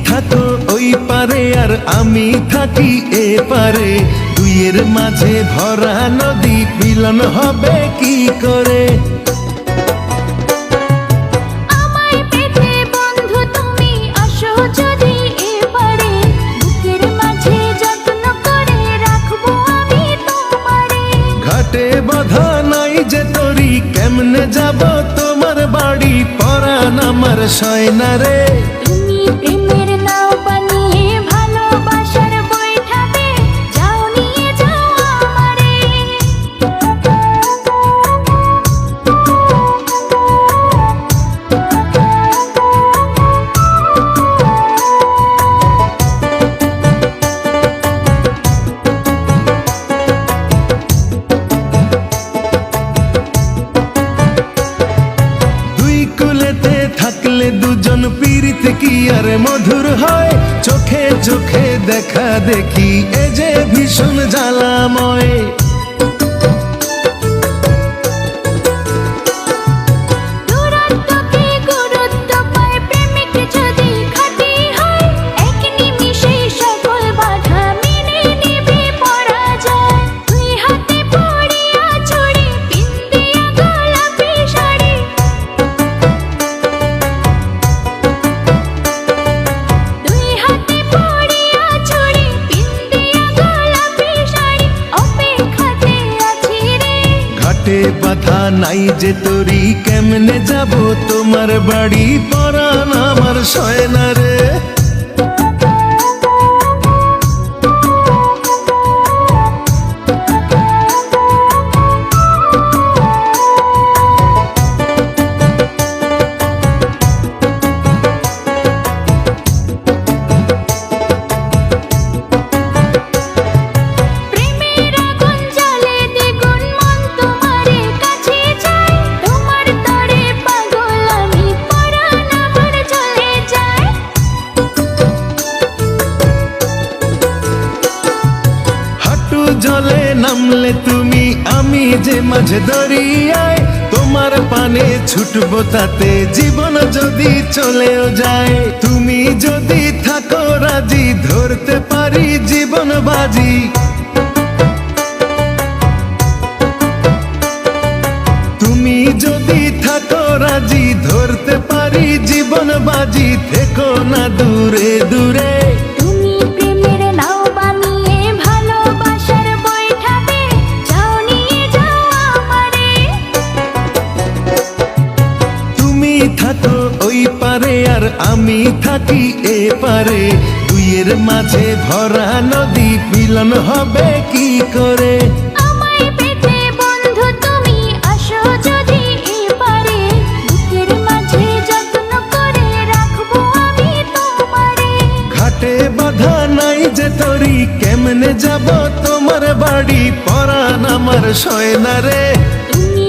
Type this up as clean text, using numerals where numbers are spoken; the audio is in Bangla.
থাকো ওই পারে আর আমি থাকি এ পারে, দুইয়ের মাঝে ভরা নদী মিলন হবে কি করে? আমায় পেতে বন্ধু তুমি আসো যদি এবারে, বুকের মাঝে যত্ন করে রাখবো আমি তোমারে। ঘাটে বাঁধা নাই যে তরি, কেমনে যাব তোমার বাড়ি, পরাণ আমার সয় না রে। তুমি প্রেমের নাও বানিয়ে ভালোবাসার বৈঠাবে, যাও নিয়ে যাও আমারে। দুই কুলেতে থাকলে দুজন পীড়িত কি আর মধুর হয়, চোখে চোখে দেখা দেখি এ যে ভীষণ জ্বালাময়। দূরত্বকে গুরুত্ব পায় প্রেমিক যদি খাঁটি হয়, এক নিমিষে সকল বাধা মেনে নেবে পরাজয়। দুই হাতে পড়িয়া ছড়ি পিন্দিয়া গোলাপি শাড়ি, দুই হাতে পড়িয়া ছড়ি পিন্দিয়া গোলাপি শাড়ি, অপেক্ষাতে আছি রে। ঘাটে বাঁধা নাই যে তরি, কেমনে যাব তোমার বাড়ি, পরাণ আমার সয় না রে। প্রেমের আগুন জ্বলে দ্বিগুণ মন তোমারে কাছে চায়, তোমার তরে পাগল আমি পরাণ আমার জ্বলে যায়। হাঁটু জলে নামলে তুমি, আমি যে মাঝে দরিয়ায়, তোমার পানে ছুটবো তাতে জীবন যদি চলেও যায়। তুমি যদি থাকো রাজি, ধরতে পারি জীবন বাজি। তুমি যদি থাকো রাজি, ধরতে পারি জীবন বাজি, থেকো না দূরে দূরে। তুমি প্রেমের নাও বানিয়ে ভালোবাসার বৈঠাবে, যাও নিয়ে যাও আমারে। তুমি থাকো ওই পারে আর আমি থাকি এ পারে, দুইয়ের মাঝে ভরা নদী মিলন হবে কি করে? আমায় পেতে বন্ধু তুমি আসো যদি এবারে, বুকের মাঝে যত্ন করে রাখবো আমি তোমারে। ঘাটে বাঁধা নাই যে তরি, কেমনে যাব তোমার বাড়ি, পরাণ আমার সয় না রে। তুমি